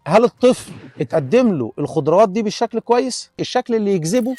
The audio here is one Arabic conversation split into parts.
هل الطفل اتقدم له الخضروات دي بالشكل كويس؟ الشكل اللي يجذبه؟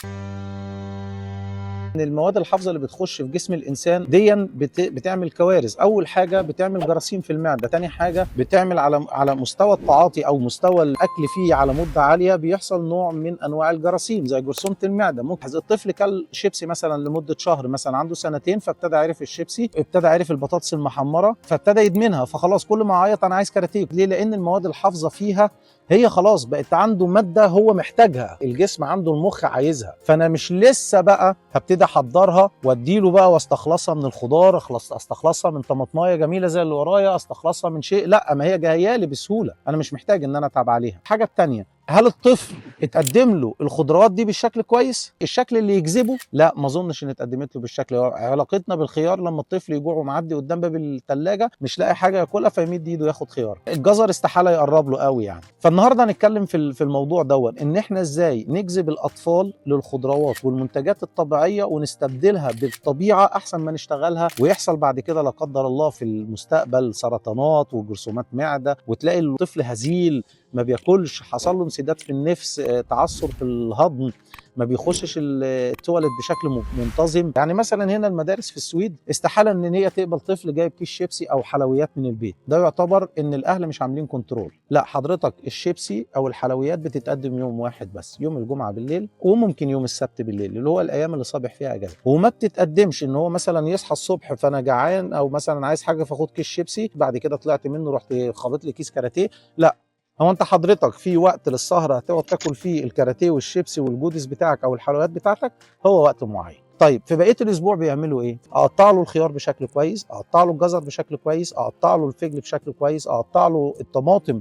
ان المواد الحافظه اللي بتخش في جسم الانسان دي بتعمل كوارث. اول حاجه بتعمل جراثيم في المعده، تاني حاجه بتعمل على مستوى التعاطي او مستوى الاكل فيه على مده عاليه بيحصل نوع من انواع الجراثيم زي جرثومه المعده. ممكن الطفل كل شيبسي مثلا لمده شهر، مثلا عنده سنتين، فابتدى يعرف الشيبسي، ابتدى يعرف البطاطس المحمره، فابتدى يدمنها، فخلاص كل ما عيط انا عايز كاراتيه. ليه؟ لان المواد الحافظه فيها هي خلاص بقت عنده ماده هو محتاجها، الجسم عنده، المخ عايزها. فانا مش لسه بقى هبتدي احضرها واديله بقى واستخلصها من الخضار، استخلصها من طماطمايه جميله زي اللي ورايا، استخلصها من شيء، لا، ما هي جايه لي بسهوله، انا مش محتاج ان انا اتعب عليها. الحاجه الثانيه، هل الطفل اتقدم له الخضروات دي بالشكل كويس؟ الشكل اللي يجذبه؟ لا، ما اظنش ان اتقدمت له بالشكل. علاقتنا بالخيار لما الطفل يجوع ومعدي قدام باب الثلاجه مش لاقي حاجه ياكلها فيمد ايده ياخد خيار، الجزر استحاله يقرب له قوي يعني. فالنهارده هنتكلم في الموضوع دوت، ان احنا ازاي نجذب الاطفال للخضروات والمنتجات الطبيعيه ونستبدلها بالطبيعه احسن ما نشتغلها ويحصل بعد كده لا قدر الله في المستقبل سرطانات وجرثومات معده، وتلاقي الطفل هزيل ما بياكلش، حصل له انسداد في النفس، تعثر في الهضم، ما بيخشش التواليت بشكل منتظم. يعني مثلا هنا المدارس في السويد استحاله ان هي تقبل طفل جايب كيس شيبسي او حلويات من البيت، ده يعتبر ان الاهل مش عاملين كنترول. لا حضرتك، الشيبسي او الحلويات بتتقدم يوم واحد بس، يوم الجمعه بالليل وممكن يوم السبت بالليل اللي هو الايام اللي صابح فيها اجازه، وما بتتقدمش ان هو مثلا يصحى الصبح فانا جعان او مثلا عايز حاجه فاخد كيس شيبسي بعد كده طلعت منه رحت خابط لي كيس كاراتيه. لا، هو انت حضرتك في وقت للسهره هتقعد تاكل فيه الكاراتيه والشيبسي والجودس بتاعك او الحلويات بتاعتك، هو وقت معين. طيب في بقيه الاسبوع بيعملوا ايه؟ اقطع له الخيار بشكل كويس، اقطع له الجزر بشكل كويس، اقطع له الفجل بشكل كويس، اقطع له الطماطم،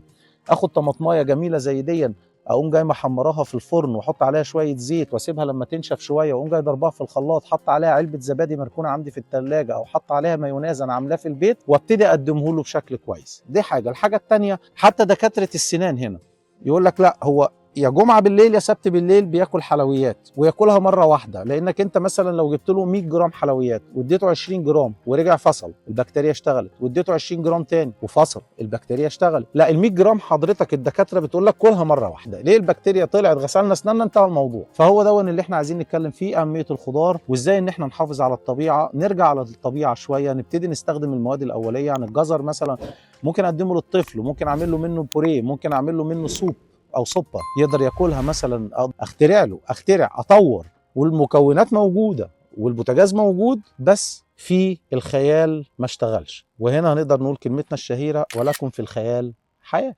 اخد طماطمايه جميله زي دي، اقوم جاي محمراها في الفرن واحط عليها شويه زيت واسيبها لما تنشف شويه، واقوم جاي ضربها في الخلاط، حط عليها علبه زبادي مركونه عندي في الثلاجه او حط عليها مايونيز انا عاملاه في البيت، وابتدي اقدمه له بشكل كويس. دي حاجه. الحاجه الثانيه، حتى دكاتره السنان هنا يقول لك لا، هو يا جمعه بالليل يا سبت بالليل بياكل حلويات وياكلها مره واحده، لانك انت مثلا لو جبت له 100 جرام حلويات واديته 20 جرام ورجع فصل البكتيريا اشتغلت، واديته 20 جرام تاني وفصل البكتيريا اشتغلت. لا، ال 100 جرام حضرتك الدكاتره بتقول لك كلها مره واحده. ليه؟ البكتيريا طلعت، غسلنا اسناننا، انتهى الموضوع. فهو ده اللي احنا عايزين نتكلم فيه، اهميه الخضار وازاي ان احنا نحافظ على الطبيعه، نرجع على الطبيعه شويه، نبتدي نستخدم المواد الاوليه. يعني الجزر مثلا ممكن اقدمه للطفل، ممكن اعمل له منه بوريه، ممكن اعمل له منه سوب او صبه يقدر ياكلها مثلا، أو اخترع اطور، والمكونات موجوده والبوتاجاز موجود، بس في الخيال ما اشتغلش. وهنا هنقدر نقول كلمتنا الشهيره: ولكم في الخيال حياه.